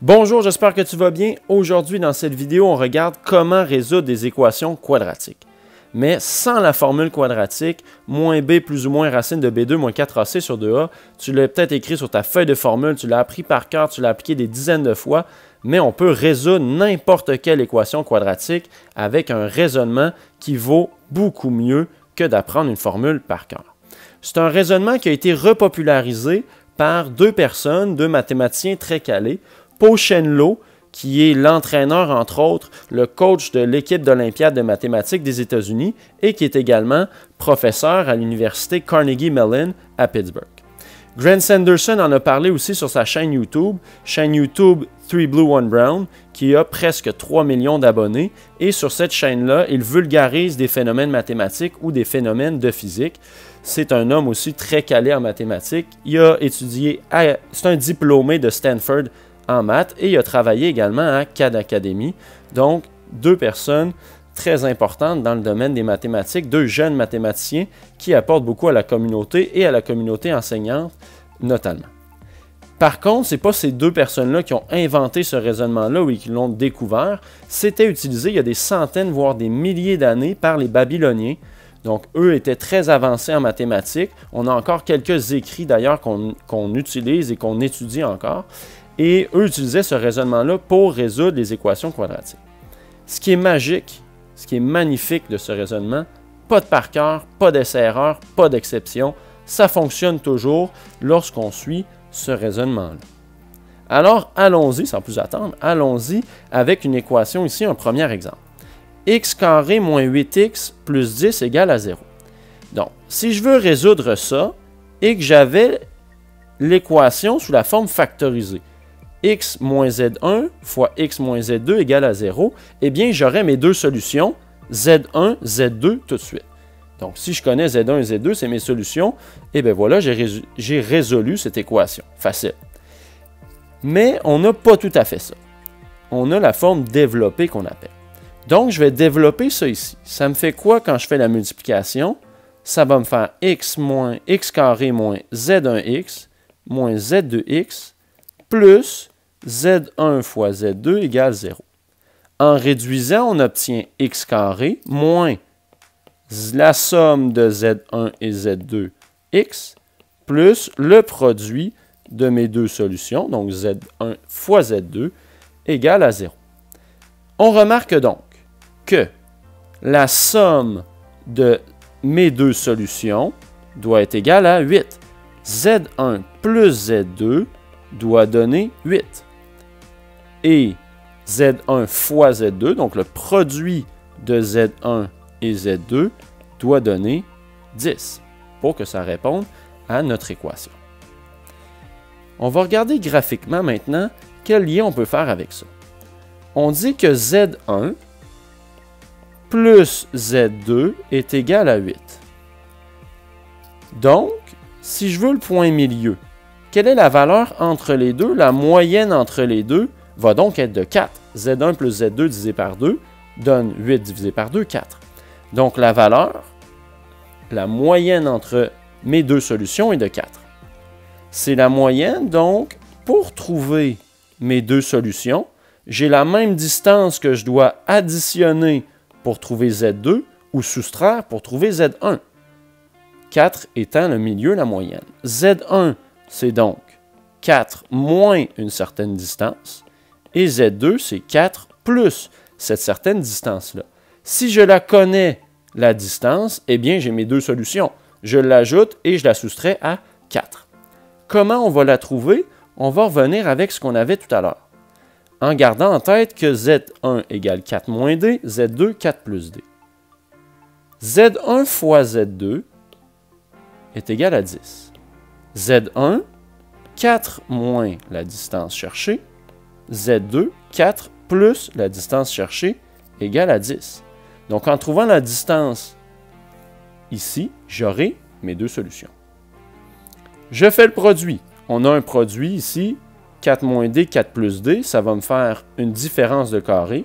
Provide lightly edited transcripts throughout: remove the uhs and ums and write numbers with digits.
Bonjour, j'espère que tu vas bien. Aujourd'hui, dans cette vidéo, on regarde comment résoudre des équations quadratiques. Mais sans la formule quadratique, moins b plus ou moins racine de b2 moins 4ac sur 2a, tu l'as peut-être écrit sur ta feuille de formule, tu l'as appris par cœur, tu l'as appliqué des dizaines de fois, mais on peut résoudre n'importe quelle équation quadratique avec un raisonnement qui vaut beaucoup mieux que d'apprendre une formule par cœur. C'est un raisonnement qui a été repopularisé par deux personnes, deux mathématiciens très calés, Paul Shenlow, qui est l'entraîneur, entre autres, le coach de l'équipe d'Olympiade de mathématiques des États-Unis et qui est également professeur à l'université Carnegie Mellon à Pittsburgh. Grant Sanderson en a parlé aussi sur sa chaîne YouTube 3 Blue 1 Brown, qui a presque 3 millions d'abonnés. Et sur cette chaîne-là, il vulgarise des phénomènes mathématiques ou des phénomènes de physique. C'est un homme aussi très calé en mathématiques. Il a étudié, c'est un diplômé de Stanford en maths et il a travaillé également à Khan Academy. Donc, deux personnes très importantes dans le domaine des mathématiques, deux jeunes mathématiciens qui apportent beaucoup à la communauté et à la communauté enseignante notamment. Par contre, ce n'est pas ces deux personnes-là qui ont inventé ce raisonnement-là ou qui l'ont découvert. C'était utilisé il y a des centaines, voire des milliers d'années par les Babyloniens. Donc, eux étaient très avancés en mathématiques. On a encore quelques écrits d'ailleurs qu'on utilise et qu'on étudie encore. Et eux utilisaient ce raisonnement-là pour résoudre les équations quadratiques. Ce qui est magique, ce qui est magnifique de ce raisonnement, pas de par cœur, pas d'essai-erreur, pas d'exception. Ça fonctionne toujours lorsqu'on suit ce raisonnement-là. Alors, allons-y, sans plus attendre, allons-y avec une équation ici, un premier exemple. X carré moins 8x plus 10 égale à 0. Donc, si je veux résoudre ça et que j'avais l'équation sous la forme factorisée, x moins z1 fois x moins z2 égale à 0, eh bien, j'aurais mes deux solutions, z1, z2, tout de suite. Donc, si je connais z1 et z2, c'est mes solutions, et bien voilà, j'ai résolu cette équation. Facile. Mais on n'a pas tout à fait ça. On a la forme développée qu'on appelle. Donc, je vais développer ça ici. Ça me fait quoi quand je fais la multiplication? Ça va me faire x moins x carré moins z1x moins z2x plus z1 fois z2 égale 0. En réduisant, on obtient x carré moins la somme de z1 et z2 x plus le produit de mes deux solutions, donc z1 fois z2 égale à 0. On remarque donc que la somme de mes deux solutions doit être égale à 8. z1 plus z2 doit donner 8. Et z1 fois z2, donc le produit de z1 et z2, doit donner 10 pour que ça réponde à notre équation. On va regarder graphiquement maintenant quel lien on peut faire avec ça. On dit que z1 plus z2 est égal à 8. Donc, si je veux le point milieu, quelle est la valeur entre les deux? La moyenne entre les deux va donc être de 4. Z1 plus Z2 divisé par 2 donne 8 divisé par 2, 4. Donc la valeur, la moyenne entre mes deux solutions est de 4. C'est la moyenne, donc pour trouver mes deux solutions, j'ai la même distance que je dois additionner pour trouver Z2 ou soustraire pour trouver Z1. 4 étant le milieu, la moyenne. Z1, c'est donc 4 moins une certaine distance. Et Z2, c'est 4 plus cette certaine distance-là. Si je la connais, la distance, eh bien, j'ai mes deux solutions. Je l'ajoute et je la soustrais à 4. Comment on va la trouver? On va revenir avec ce qu'on avait tout à l'heure. En gardant en tête que Z1 égale 4 moins D, Z2, 4 plus D. Z1 fois Z2 est égal à 10. Z1, 4 moins la distance cherchée, Z2, 4 plus la distance cherchée égale à 10. Donc, en trouvant la distance ici, j'aurai mes deux solutions. Je fais le produit. On a un produit ici, 4 moins D, 4 plus D, ça va me faire une différence de carré.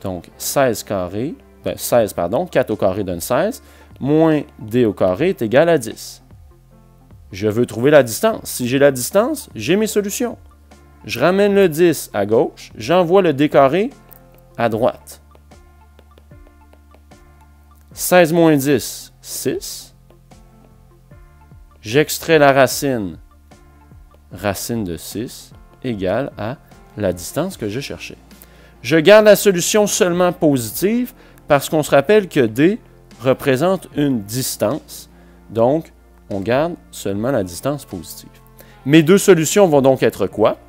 Donc, 16 carré, 4 au carré donne 16, moins D au carré est égal à 10. Je veux trouver la distance. Si j'ai la distance, j'ai mes solutions. Je ramène le 10 à gauche, j'envoie le d carré à droite. 16 moins 10, 6. J'extrais la racine. Racine de 6 égale à la distance que je cherchais. Je garde la solution seulement positive parce qu'on se rappelle que D représente une distance. Donc, on garde seulement la distance positive. Mes deux solutions vont donc être quoi?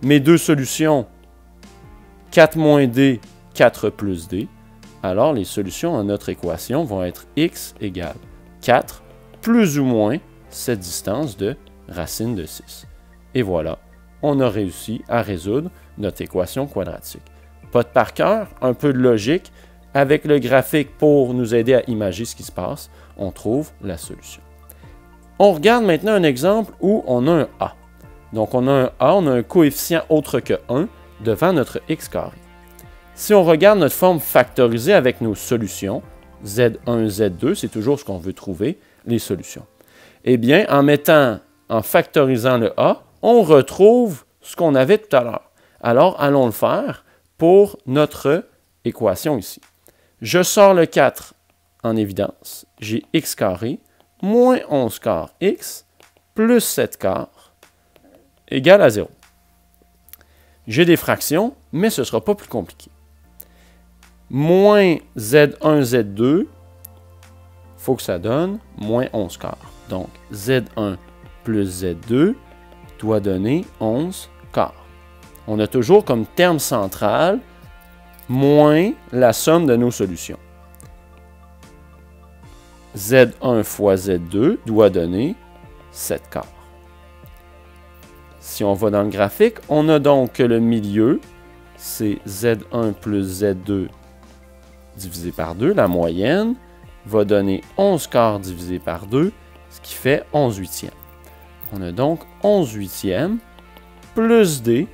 Mes deux solutions, 4 moins D, 4 plus D. Alors, les solutions à notre équation vont être x égale 4 plus ou moins cette distance de racine de 6. Et voilà, on a réussi à résoudre notre équation quadratique. Pas de par cœur, un peu de logique. Avec le graphique pour nous aider à imaginer ce qui se passe, on trouve la solution. On regarde maintenant un exemple où on a un a. Donc, on a un a, on a un coefficient autre que 1 devant notre x carré. Si on regarde notre forme factorisée avec nos solutions, Z1, Z2, c'est toujours ce qu'on veut trouver, les solutions. Eh bien, en factorisant le a, on retrouve ce qu'on avait tout à l'heure. Alors, allons le faire pour notre équation ici. Je sors le 4 en évidence. J'ai x carré moins 11 quart x plus 7 quarts égale à 0. J'ai des fractions, mais ce ne sera pas plus compliqué. Moins Z1, Z2, il faut que ça donne moins 11 quarts. Donc, Z1 plus Z2 doit donner 11 quarts. On a toujours comme terme central moins la somme de nos solutions. Z1 fois Z2 doit donner 7 quarts. Si on va dans le graphique, on a donc que le milieu, c'est Z1 plus Z2 divisé par 2. La moyenne va donner 11 quarts divisé par 2, ce qui fait 11 huitièmes. On a donc 11 huitièmes plus D,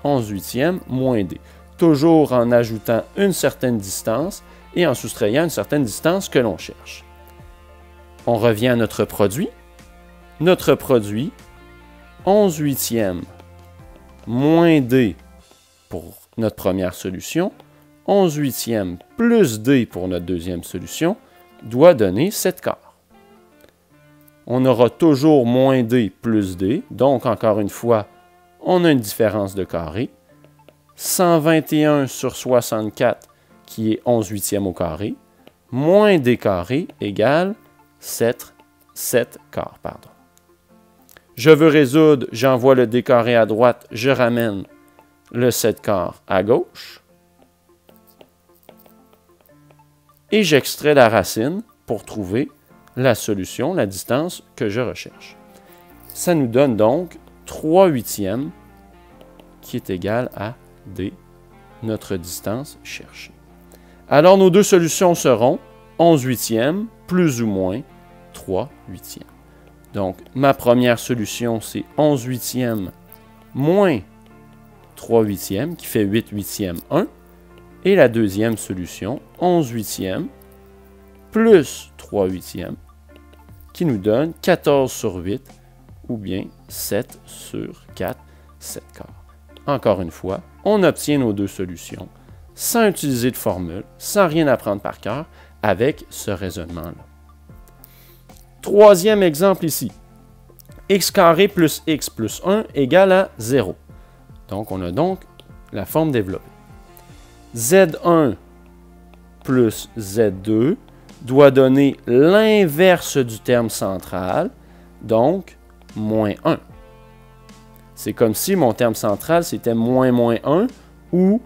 11 huitièmes moins D. Toujours en ajoutant une certaine distance et en soustrayant une certaine distance que l'on cherche. On revient à notre produit. Notre produit, 11 huitièmes moins D pour notre première solution, 11 huitièmes plus D pour notre deuxième solution, doit donner 7 quarts. On aura toujours moins D plus D, donc encore une fois, on a une différence de carré. 121 sur 64, qui est 11 huitièmes au carré, moins D carré égale 7 quarts. Je veux résoudre, j'envoie le D carré à droite, je ramène le 7 quarts à gauche. Et j'extrais la racine pour trouver la solution, la distance que je recherche. Ça nous donne donc 3 huitièmes qui est égal à D, notre distance cherchée. Alors, nos deux solutions seront 11 huitièmes plus ou moins 3 huitièmes. Donc, ma première solution, c'est 11 huitièmes moins 3 huitièmes, qui fait 8 huitièmes 1. Et la deuxième solution, 11 huitièmes plus 3 huitièmes, qui nous donne 14 sur 8, ou bien 7 sur 4, 7 quarts. Encore une fois, on obtient nos deux solutions sans utiliser de formule, sans rien apprendre par cœur, avec ce raisonnement-là. Troisième exemple ici. X carré plus x plus 1 égale à 0. Donc, on a donc la forme développée. Z1 plus Z2 doit donner l'inverse du terme central, donc moins 1. C'est comme si mon terme central, c'était moins 1, ou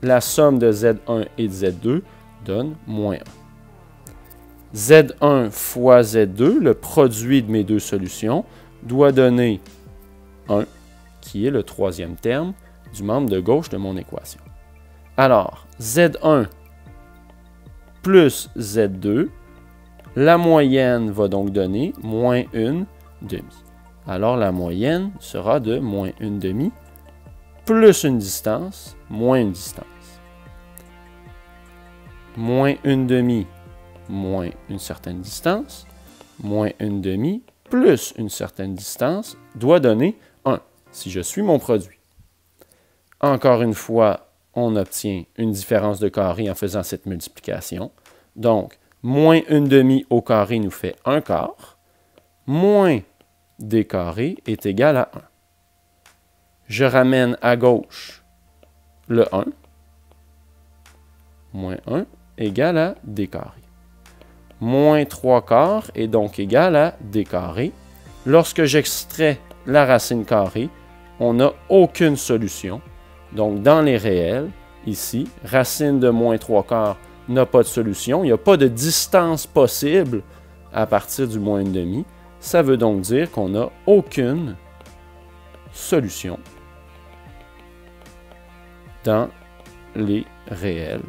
la somme de Z1 et de Z2 donne moins 1. Z1 fois Z2, le produit de mes deux solutions, doit donner 1, qui est le troisième terme du membre de gauche de mon équation. Alors, Z1 plus Z2, la moyenne va donc donner moins 1 demi. Alors, la moyenne sera de moins 1 demi plus une distance, moins une distance. Moins 1 demi moins une certaine distance, moins 1 demi plus une certaine distance doit donner 1, si je suis mon produit. Encore une fois, on obtient une différence de carré en faisant cette multiplication. Donc, moins 1/2 au carré nous fait 1/4. Moins d carré est égal à 1. Je ramène à gauche le 1. Moins 1 égale à d carré. Moins 3/4 est donc égal à d carré. Lorsque j'extrais la racine carrée, on n'a aucune solution. Donc, dans les réels, ici, racine de moins 3/4 n'a pas de solution. Il n'y a pas de distance possible à partir du moins 1/2. Ça veut donc dire qu'on n'a aucune solution dans les réels.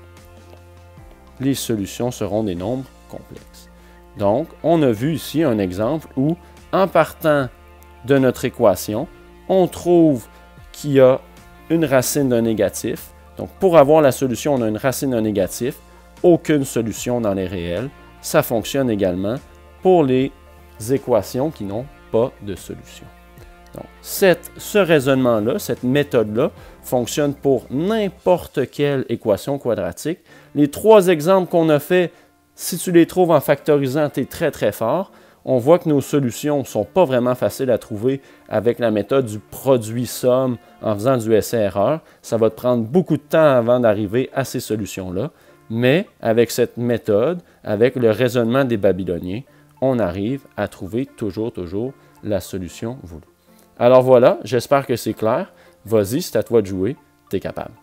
Les solutions seront des nombres complexes. Donc, on a vu ici un exemple où, en partant de notre équation, on trouve qu'il y a une racine d'un négatif. Donc, pour avoir la solution, on a une racine d'un négatif, aucune solution dans les réels. Ça fonctionne également pour les équations qui n'ont pas de solution. Donc, ce raisonnement-là, cette méthode-là, fonctionne pour n'importe quelle équation quadratique. Les 3 exemples qu'on a faits, si tu les trouves en factorisant, tu es très très fort. On voit que nos solutions ne sont pas vraiment faciles à trouver avec la méthode du produit-somme en faisant du essai-erreur. Ça va te prendre beaucoup de temps avant d'arriver à ces solutions-là. Mais avec cette méthode, avec le raisonnement des Babyloniens, on arrive à trouver toujours la solution voulue. Alors voilà, j'espère que c'est clair. Vas-y, c'est à toi de jouer, tu es capable.